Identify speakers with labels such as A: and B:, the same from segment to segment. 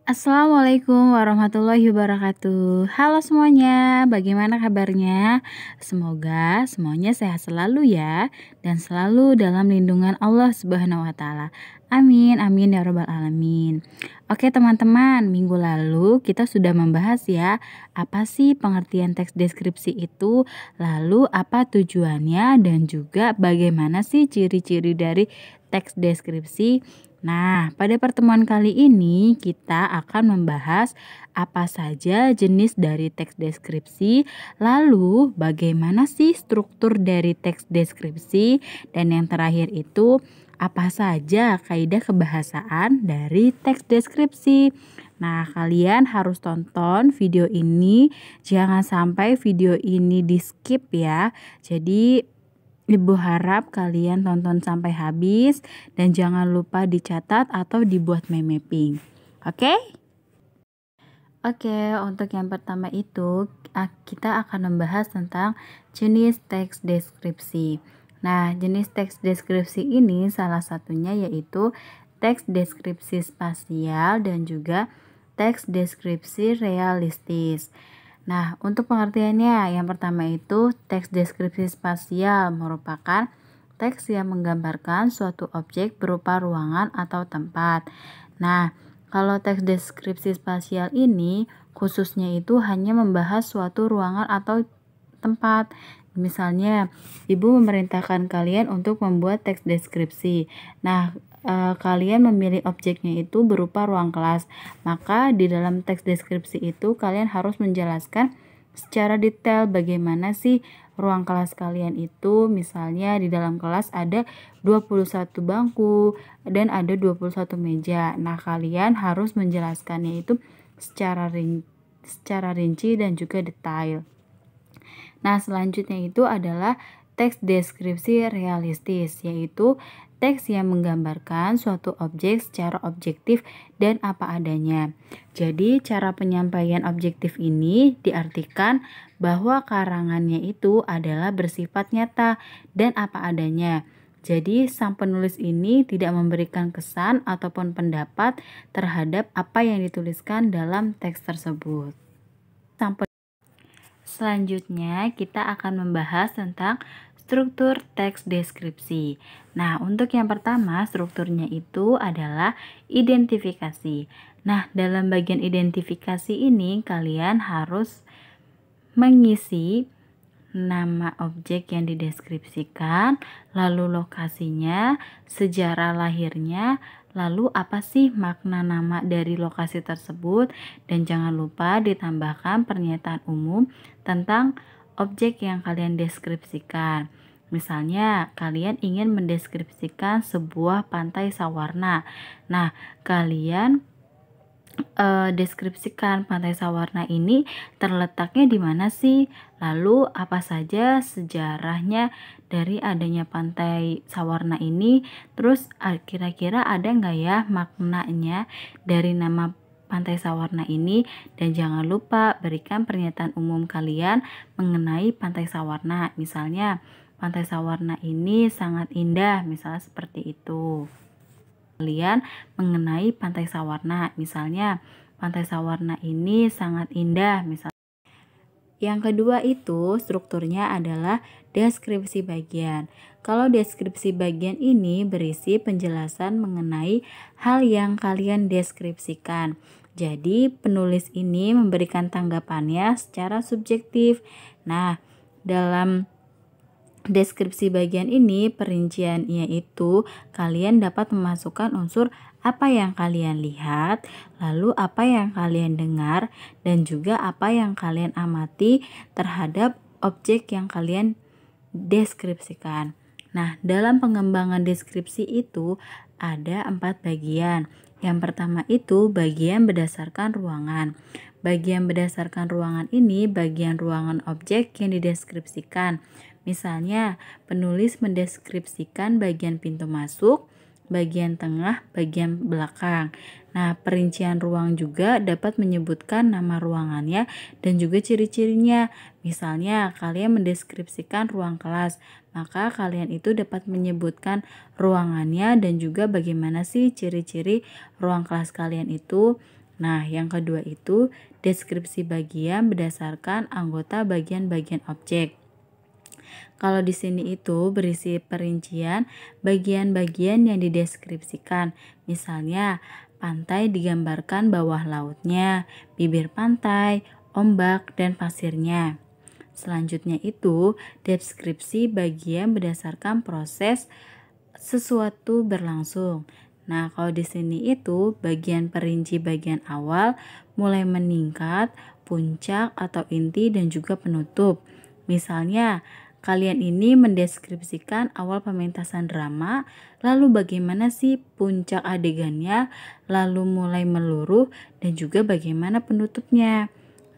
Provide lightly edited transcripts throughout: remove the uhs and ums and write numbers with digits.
A: Assalamualaikum warahmatullahi wabarakatuh. Halo semuanya, bagaimana kabarnya? Semoga semuanya sehat selalu ya, dan selalu dalam lindungan Allah Subhanahu wa Ta'ala. Amin, amin ya Rabbal 'Alamin. Oke teman-teman, minggu lalu kita sudah membahas ya, apa sih pengertian teks deskripsi itu, lalu apa tujuannya, dan juga bagaimana sih ciri-ciri dari teks deskripsi. Nah, pada pertemuan kali ini kita akan membahas apa saja jenis dari teks deskripsi, lalu bagaimana sih struktur dari teks deskripsi, dan yang terakhir itu apa saja kaidah kebahasaan dari teks deskripsi. Nah, kalian harus tonton video ini, jangan sampai video ini di-skip ya. Jadi Ibu harap kalian tonton sampai habis dan jangan lupa dicatat atau dibuat mind mapping. Oke? Oke, untuk yang pertama itu kita akan membahas tentang jenis teks deskripsi. Nah, jenis teks deskripsi ini salah satunya yaitu teks deskripsi spasial dan juga teks deskripsi realistis. Nah, untuk pengertiannya, yang pertama itu teks deskripsi spasial merupakan teks yang menggambarkan suatu objek berupa ruangan atau tempat. Nah, kalau teks deskripsi spasial ini khususnya itu hanya membahas suatu ruangan atau tempat. Misalnya, ibu memerintahkan kalian untuk membuat teks deskripsi. Nah, kalian memilih objeknya itu berupa ruang kelas. Maka di dalam teks deskripsi itu kalian harus menjelaskan secara detail bagaimana sih ruang kelas kalian itu. Misalnya di dalam kelas ada 21 bangku dan ada 21 meja. Nah, kalian harus menjelaskannya itu secara rinci dan juga detail. Nah, selanjutnya itu adalah teks deskripsi realistis, yaitu teks yang menggambarkan suatu objek secara objektif dan apa adanya. Jadi, cara penyampaian objektif ini diartikan bahwa karangannya itu adalah bersifat nyata dan apa adanya. Jadi, sang penulis ini tidak memberikan kesan ataupun pendapat terhadap apa yang dituliskan dalam teks tersebut. Selanjutnya, kita akan membahas tentang struktur teks deskripsi. Nah, untuk yang pertama, strukturnya itu adalah identifikasi. Nah, dalam bagian identifikasi ini, kalian harus mengisi nama objek yang dideskripsikan, lalu lokasinya, sejarah lahirnya, lalu apa sih makna nama dari lokasi tersebut, dan jangan lupa ditambahkan pernyataan umum tentang objek yang kalian deskripsikan. Misalnya, kalian ingin mendeskripsikan sebuah pantai sawarna. Nah, kalian deskripsikan pantai sawarna ini terletaknya di mana sih? Lalu apa saja sejarahnya dari adanya pantai sawarna ini? Terus kira-kira ada nggak ya maknanya dari nama pantai sawarna ini? Dan jangan lupa berikan pernyataan umum kalian mengenai pantai sawarna. Misalnya, pantai sawarna ini sangat indah, misalnya seperti itu. Kalian mengenai pantai sawarna, misalnya pantai sawarna ini sangat indah, misalnya. Yang kedua itu strukturnya adalah deskripsi bagian. Kalau deskripsi bagian ini berisi penjelasan mengenai hal yang kalian deskripsikan. Jadi penulis ini memberikan tanggapannya secara subjektif. Nah, dalam deskripsi bagian ini perinciannya itu kalian dapat memasukkan unsur apa yang kalian lihat, lalu apa yang kalian dengar, dan juga apa yang kalian amati terhadap objek yang kalian deskripsikan. Nah, dalam pengembangan deskripsi itu ada 4 bagian. Yang pertama itu bagian berdasarkan ruangan. Bagian berdasarkan ruangan ini bagian ruangan objek yang dideskripsikan. Misalnya, penulis mendeskripsikan bagian pintu masuk, bagian tengah, bagian belakang. Nah, perincian ruang juga dapat menyebutkan nama ruangannya dan juga ciri-cirinya. Misalnya, kalian mendeskripsikan ruang kelas, maka kalian itu dapat menyebutkan ruangannya dan juga bagaimana sih ciri-ciri ruang kelas kalian itu. Nah, yang kedua itu deskripsi bagian berdasarkan anggota bagian-bagian objek. Kalau di sini itu berisi perincian bagian-bagian yang dideskripsikan. Misalnya, pantai digambarkan bawah lautnya, bibir pantai, ombak, dan pasirnya. Selanjutnya itu deskripsi bagian berdasarkan proses sesuatu berlangsung. Nah, kalau di sini itu bagian perinci bagian awal mulai meningkat, puncak atau inti dan juga penutup. Misalnya, kalian ini mendeskripsikan awal pementasan drama, lalu bagaimana sih puncak adegannya, lalu mulai meluruh dan juga bagaimana penutupnya.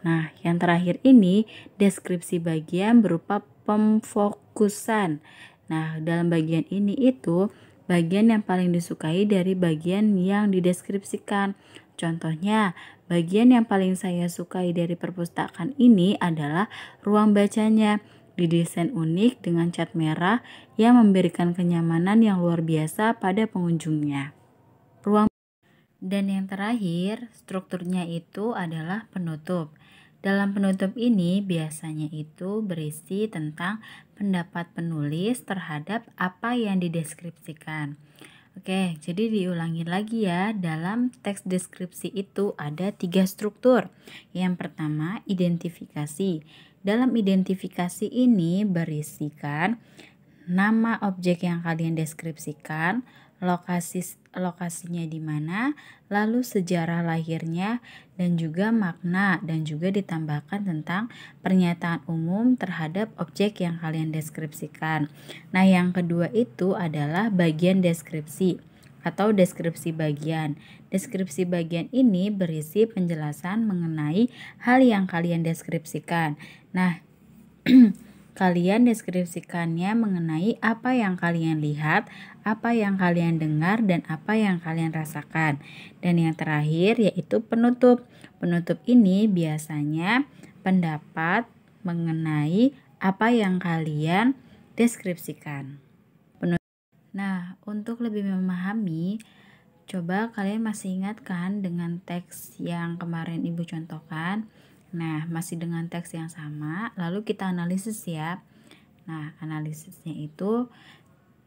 A: Nah, yang terakhir ini deskripsi bagian berupa pemfokusan. Nah, dalam bagian ini itu bagian yang paling disukai dari bagian yang dideskripsikan. Contohnya, bagian yang paling saya sukai dari perpustakaan ini adalah ruang bacanya. Didesain unik dengan cat merah yang memberikan kenyamanan yang luar biasa pada pengunjungnya. Dan yang terakhir, strukturnya itu adalah penutup. Dalam penutup ini biasanya itu berisi tentang pendapat penulis terhadap apa yang dideskripsikan. Oke, jadi diulangi lagi ya, dalam teks deskripsi itu ada 3 struktur. Yang pertama, identifikasi. Dalam identifikasi ini berisikan nama objek yang kalian deskripsikan, lokasinya di mana, lalu sejarah lahirnya, dan juga makna, dan juga ditambahkan tentang pernyataan umum terhadap objek yang kalian deskripsikan. Nah, yang kedua itu adalah bagian deskripsi atau deskripsi bagian. Deskripsi bagian ini berisi penjelasan mengenai hal yang kalian deskripsikan. Nah, kalian deskripsikannya mengenai apa yang kalian lihat, apa yang kalian dengar, dan apa yang kalian rasakan. Dan yang terakhir yaitu penutup. Penutup ini biasanya pendapat mengenai apa yang kalian deskripsikan. Nah, untuk lebih memahami, coba kalian masih ingat kan dengan teks yang kemarin Ibu contohkan? Nah, masih dengan teks yang sama, lalu kita analisis ya. Nah, analisisnya itu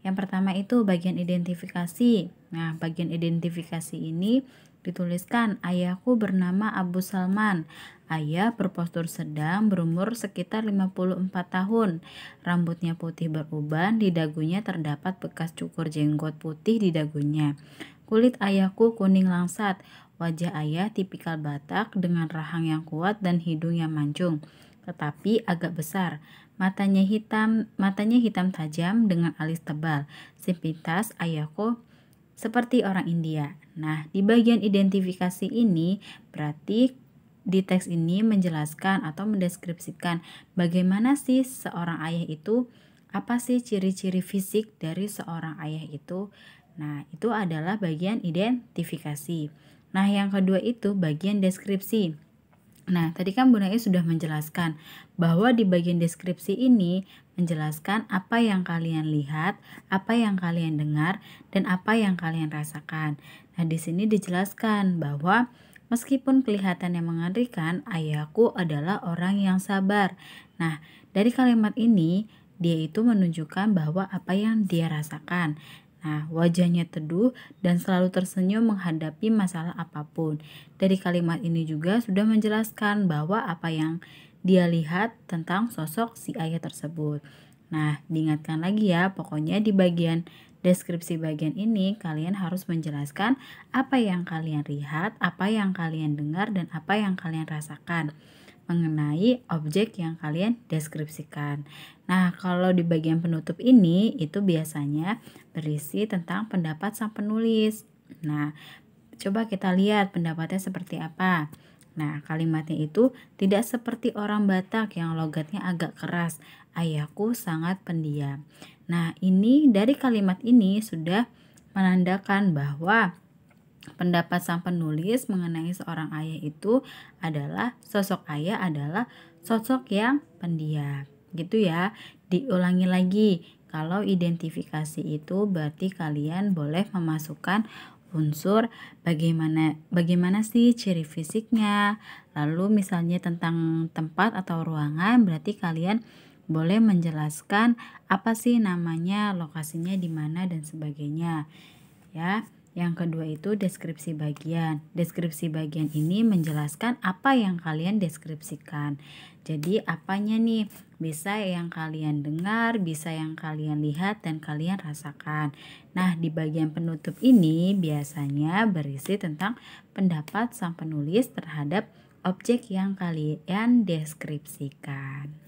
A: yang pertama itu bagian identifikasi. Nah, bagian identifikasi ini dituliskan ayahku bernama Abu Salman. Ayah berpostur sedang, berumur sekitar 54 tahun. Rambutnya putih beruban, di dagunya terdapat bekas cukur jenggot putih di dagunya. Kulit ayahku kuning langsat. Wajah ayah tipikal Batak dengan rahang yang kuat dan hidung yang mancung, tetapi agak besar. Matanya hitam tajam dengan alis tebal. Sepintas ayahku seperti orang India. Nah, di bagian identifikasi ini berarti di teks ini menjelaskan atau mendeskripsikan bagaimana sih seorang ayah itu, apa sih ciri-ciri fisik dari seorang ayah itu. Nah, itu adalah bagian identifikasi. Nah, yang kedua itu bagian deskripsi. Nah, tadi kan Bu Nai sudah menjelaskan bahwa di bagian deskripsi ini menjelaskan apa yang kalian lihat, apa yang kalian dengar, dan apa yang kalian rasakan. Nah, di sini dijelaskan bahwa meskipun kelihatannya mengerikan, ayahku adalah orang yang sabar. Nah, dari kalimat ini dia itu menunjukkan bahwa apa yang dia rasakan. Nah, wajahnya teduh dan selalu tersenyum menghadapi masalah apapun. Dari kalimat ini juga sudah menjelaskan bahwa apa yang dia lihat tentang sosok si ayah tersebut. Nah, diingatkan lagi ya, pokoknya di bagian deskripsi bagian ini kalian harus menjelaskan apa yang kalian lihat, apa yang kalian dengar, dan apa yang kalian rasakan mengenai objek yang kalian deskripsikan. Nah, kalau di bagian penutup ini itu biasanya berisi tentang pendapat sang penulis. Nah, coba kita lihat pendapatnya seperti apa. Nah, kalimatnya itu tidak seperti orang Batak yang logatnya agak keras. Ayahku sangat pendiam. Nah, ini dari kalimat ini sudah menandakan bahwa pendapat sang penulis mengenai seorang ayah itu adalah sosok ayah adalah sosok yang pendiam. Gitu ya. Diulangi lagi. Kalau identifikasi itu berarti kalian boleh memasukkan unsur, bagaimana sih ciri fisiknya. Lalu misalnya tentang tempat atau ruangan, berarti kalian boleh menjelaskan apa sih namanya, lokasinya di mana dan sebagainya. Ya, yang kedua itu deskripsi bagian. Deskripsi bagian ini menjelaskan apa yang kalian deskripsikan. Jadi apanya nih? Bisa yang kalian dengar, bisa yang kalian lihat dan kalian rasakan. Nah, di bagian penutup ini biasanya berisi tentang pendapat sang penulis terhadap objek yang kalian deskripsikan.